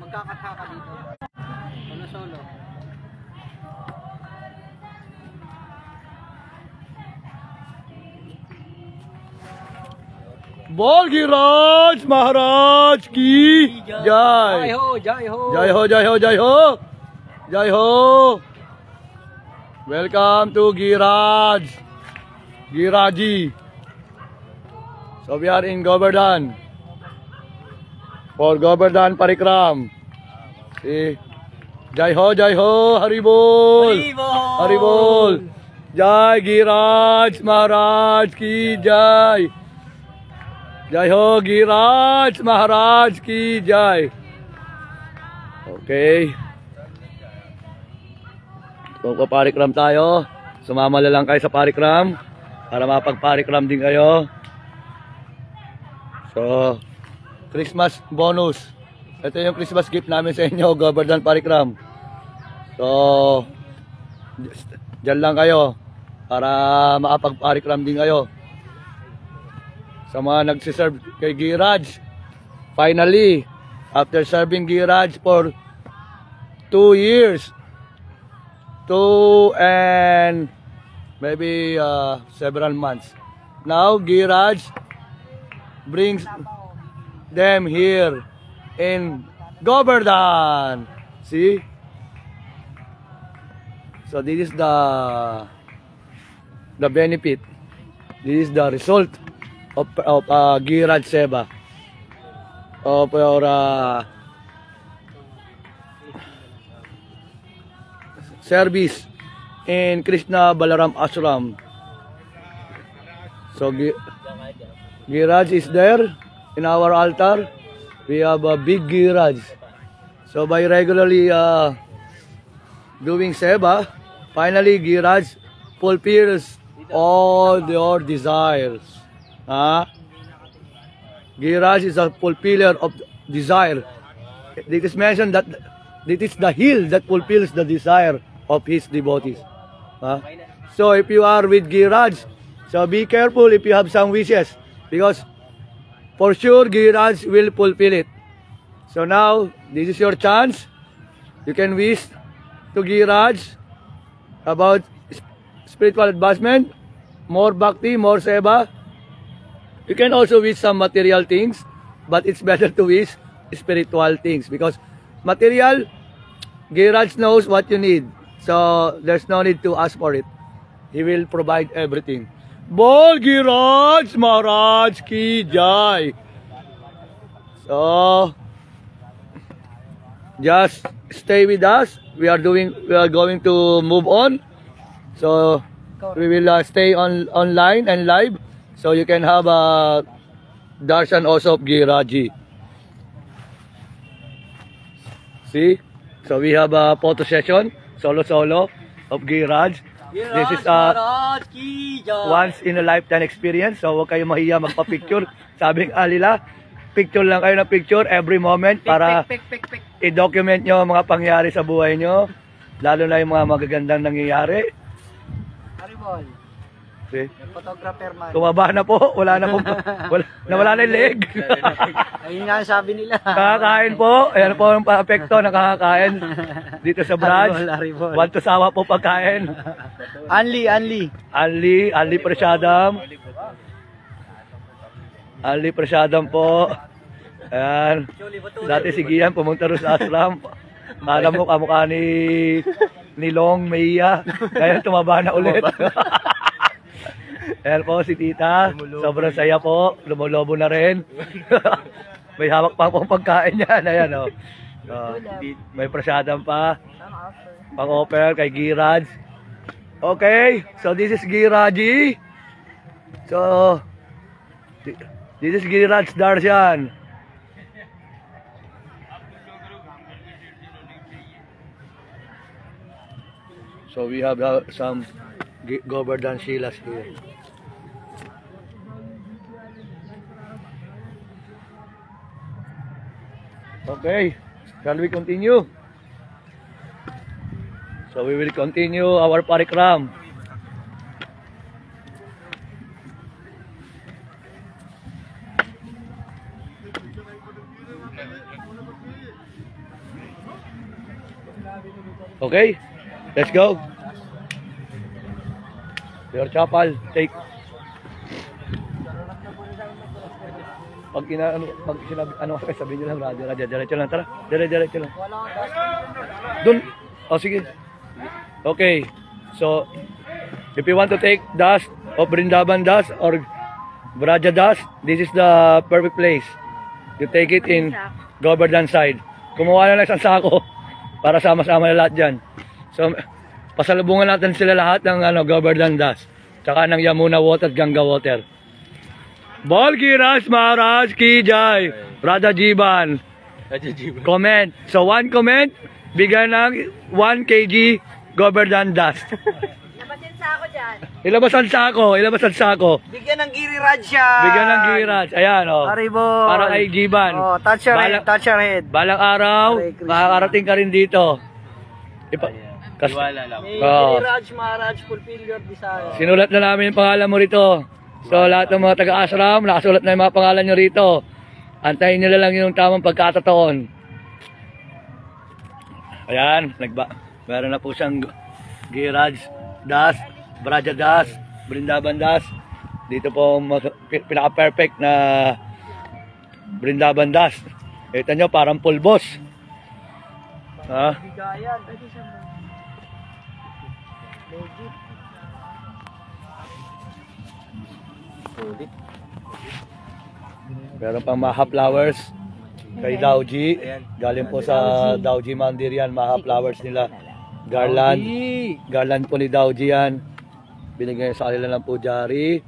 magkakatha ka dito. Solo-solo. बोल गिरिराज महाराज की जय। जय हो जय हो जय हो जय हो जय हो जय हो। वेलकम टू गिरिराजी। So we are in Govardhan for Govardhan Parikram. See, जय हो हरि बोल हरि बोल। जय गिरिराज महाराज की जय। जय हो गिरिराज महाराज की जय। Okay. So parikram tayo. Sumama na lang kayo sa parikram para mapagparikram din kayo. So Christmas bonus. Ito yung Christmas gift namin sa inyo, Govardhan Parikram. So dyan lang kayo para makapagparikram din kayo. Sa mga nagsiserve kay Giriraj, finally, after serving Giriraj for 2 years, 2 and maybe several months, now Giriraj brings them here in Govardhan. See? So this is the benefit. This is the result of Giriraj Seva, of our service in Krishna Balaram Ashram. So Giriraj is there in our altar. We have a big Giriraj. So by regularly doing Seva, finally Giriraj fulfills all your desires. Giriraj is a fulfiller of desire. It is mentioned that it is the hill that fulfills the desire of his devotees. So if you are with Giriraj, so be careful if you have some wishes, because for sure Giriraj will fulfill it. So now this is your chance. You can wish to Giriraj about spiritual advancement, more bhakti, more seva. You can also wish some material things, but it's better to wish spiritual things, because material, Giriraj knows what you need. So there's no need to ask for it. He will provide everything. Bol Giriraj Maharaj ki jai. So just stay with us. We are going to move on. So we will stay online and live. So you can have a darshan also of Giriraji. See? So we have a photo session, solo of Giriraj. This is a once in a lifetime experience. So huwag kayo mahiya magpa-picture. Sabing alila, picture lang kayo na picture every moment para i-document nyo mga pangyari sa buhay nyo. Lalo na yung mga magagandang nangyayari. Haribol. See? Photographer man. Tumaba na po, wala na yung leg. Ayun nga sabi nila. Nakakain po, ayan po ang pa-apekto, nakakain dito sa branch. Haribol. Want to sawa po pagkain. Anli Prasadam. Anli Prasadam po. Ayan. Dati si Gian pumunta rin sa ashram. Alam mo kamukha ni Long Meiya. Ngayon tumaba na ulit. Ayan po si tita, sobrang saya po, lumulobo na rin. May hawak pa pong pagkain yan, ayan o. May prasadam pa, pang-offer kay Giriraj. Okay, so this is Giriraji. So, this is Giriraj Darshan. So we have some Govardhan Shilas here. Okay, shall we continue? So we will continue our parikram. Okay? Let's go. Your chapal, take. Pag sinabi, sabihin nyo lang, radyo, diretso lang, tara. Diretso lang. Dun. Sige. Okay. So, if you want to take dust of Brindaban dust or Braja dust, this is the perfect place. You take it in Govardhan side. Kumuha na lang isang sako para sama-sama na lahat dyan. So, pasalubungan natin sila lahat ng Govardhan dust. Tsaka ng Yamuna water at Ganga water. Bolgi Raj Maharaj ki jai. Radha Jiban. Comment. So, one comment, bigyan ng 1 kg Govardhan dust. Ilabas ang sako. Bigyan ng Giriraj siya. Bigyan ng Giriraj. Ayan, Haribol. Para kay Jiban. Touch your head. Balang araw, makakarating ka rin dito. Iwala lang. Giriraj Maharaj, fulfill your desire. Sinulat na namin yung pangalan mo rito. So, lahat ng mga taga-ashram, nakasulat na yung mga pangalan nyo rito. Antayin nyo lang yung tamang pagkatataon. Ayan, meron na po siyang Giriraj Das, Braja Das, Brindaban Das. Dito po pinaka-perfect na Brindaban Das. Ito nyo, parang pulbos. Ha? Bigayan. Legit. Meron pang Maha Flowers kay Dauji. Galing po sa Dauji Mandir yan. Maha Flowers nila. Garland po ni Dauji yan. Binigay sa kanila ng pujari.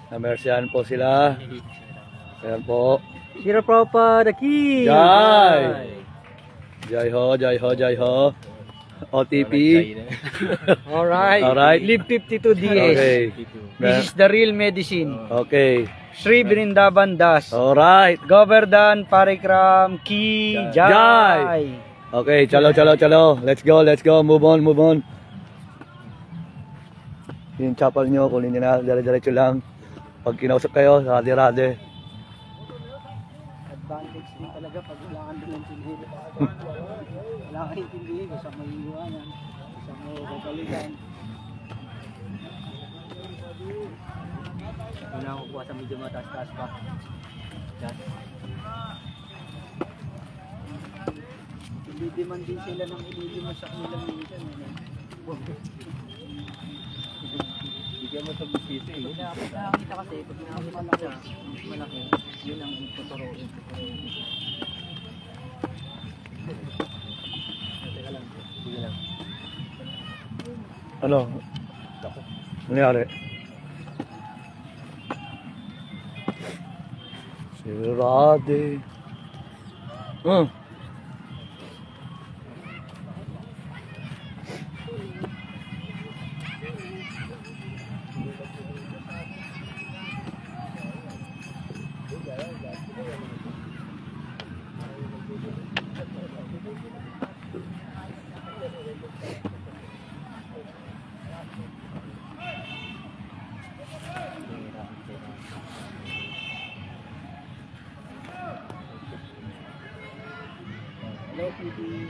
Namersyahan po sila. Ayan po. Shira Prabhupada ki. Jai. Jai ho. OTP. Alright. Live 52 days. Okay. This is the real medicine. Okay. Sri Brindaban Das. Alright. Govardhan Parikram ki jai. Okay, chalo. Let's go. Move on. Yung chapel nyo, kunin nyo na, dire-diretso lang. Pag kinausap kayo, rade-rade. Advantage din talaga pag wala kang intindihin. Wala kang intindihin, gusto mo iiwanan, gusto mo babalikan. Wala akong kuha sa medyo mataas-taas pa. Hindi-demand din sila ng hindi-demand sa kanilang minsan. Bigyan mo sa bisita eh. Nakakita kasi, pag nakakita siya, malaki, yun ang tuturuin. Teka lang, sige lang. Ano? Nangyari? Si Rade. Hello, PD.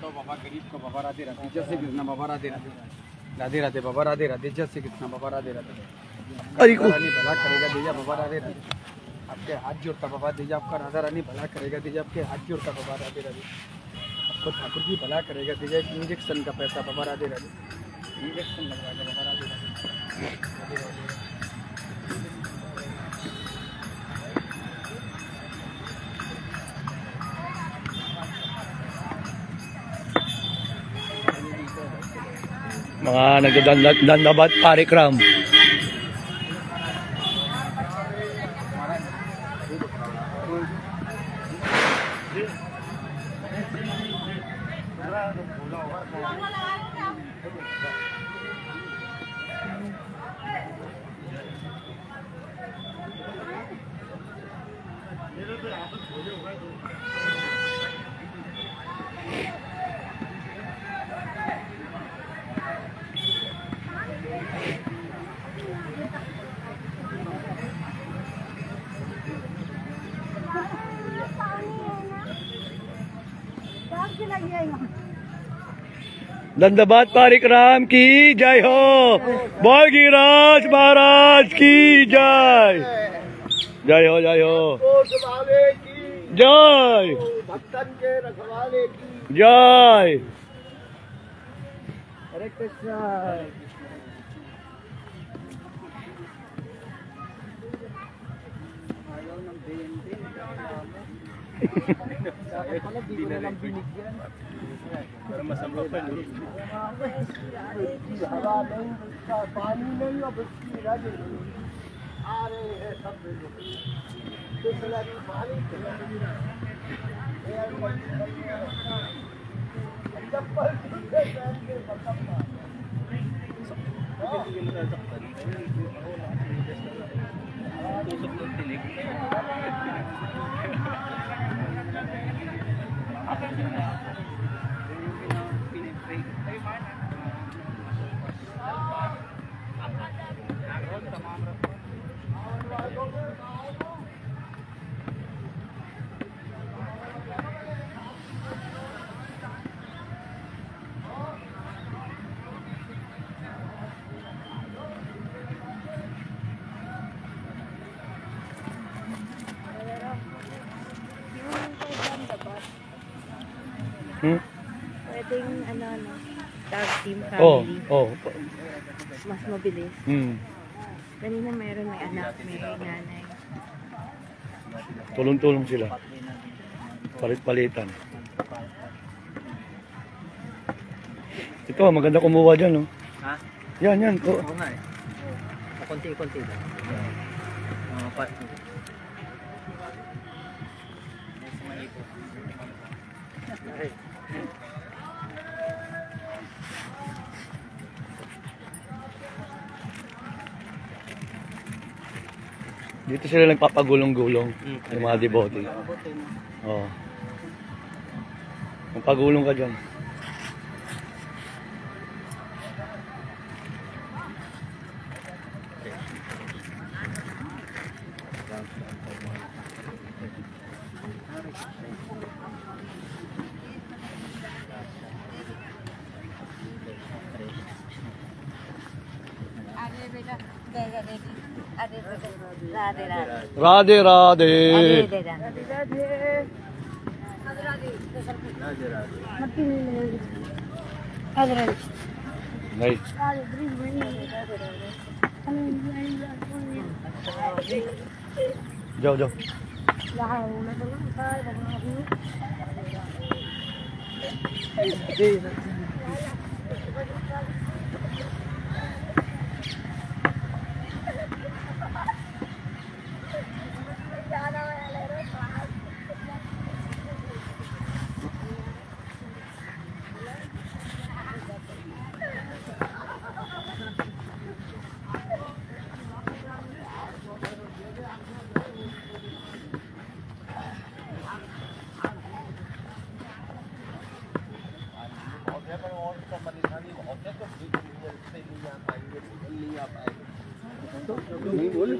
तो बाबा गरीब को बाबा राधे राधे जय श्री कृष्ण बाबा राधे राधे राधे राधे बाबा राधे राधे जय श्री कृष्ण बाबा राधे राधे अरे को रानी भला करेगा दीजिए बाबा राधे राधे आपके हाथ जोड़ता बाबा दीजिए आपका राधा रानी भला करेगा दीजिए आपके हाथ जोड़ता बाबा राधे राधे आपको ठाकुर जी भला करेगा दीजिए इंजेक्शन का पैसा बाबा राधे राधे इंजेक्शन लगवाएगा बाबा राधे राधे mga nagdadandabat parikram. दंडवत परिक्रम की जय हो। भोगीराज महाराज की जय। जय हो जय हो। जय भक्तन के रखवाले की जय। हरे कृष्णा। हवा नहीं, पानी नहीं, अब उसकी रज आ रहे हैं सब चप्पल Pwedeng tag team Oh, family. oh. Mas mabilis. Kanina may anak, may nanay. Tulong-tulong sila. Palit-palitan. Ito, maganda kumuha dyan, no? Ha? Yan. Oh. Oo nga eh. Konti-konti lang. Dito sila nagpapagulong-gulong ng mga devotee. Oo. Magpagulong ka dyan. Radhe राधे। नहीं जाओ जाओ। नहीं बोले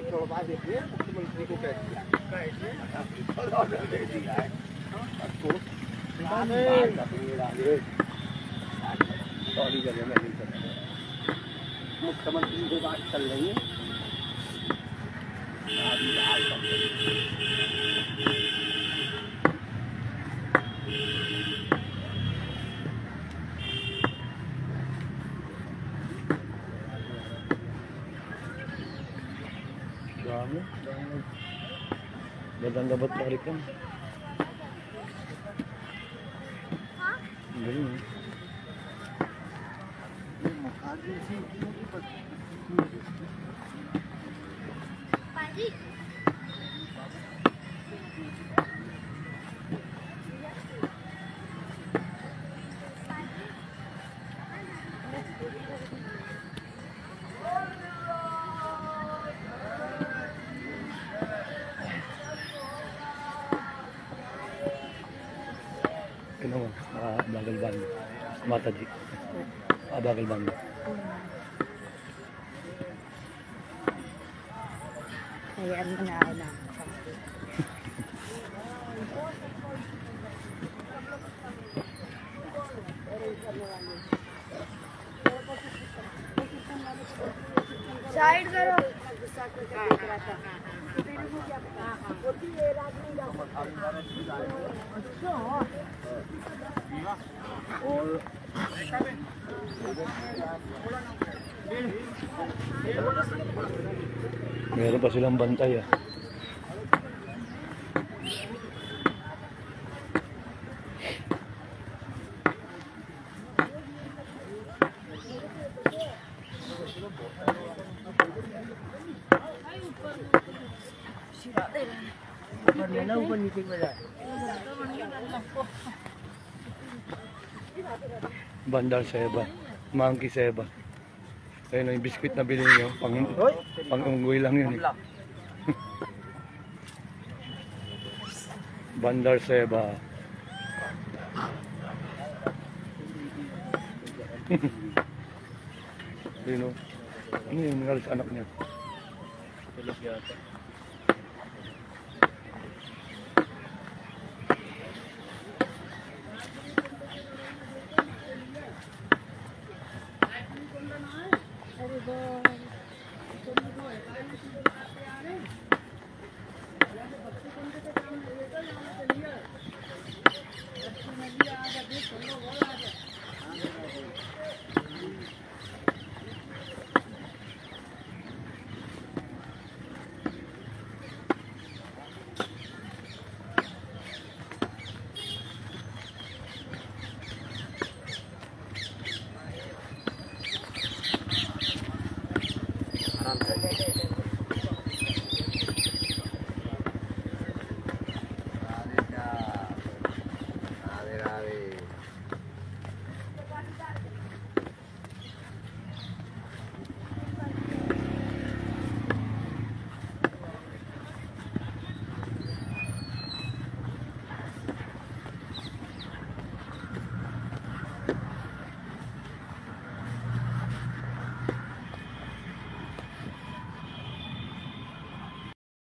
छोड़वा देखिए मुख्यमंत्री को कह दिया मुख्यमंत्री से बात चल रही है। Maganda ba't tarik ka? Galing eh. Bagal-bagal. Mata di. bakal banda. Hayaan mo na ako lang. Side करो Meron pa silang bantay ah. Bandar Seba, Monkey Seba. Ayun yung biskuit na bilhin nyo, pang-unggoy lang yun eh. Bandar Seba. Ayun o. Ano yung nangyari sa anak niya? Tulog yata.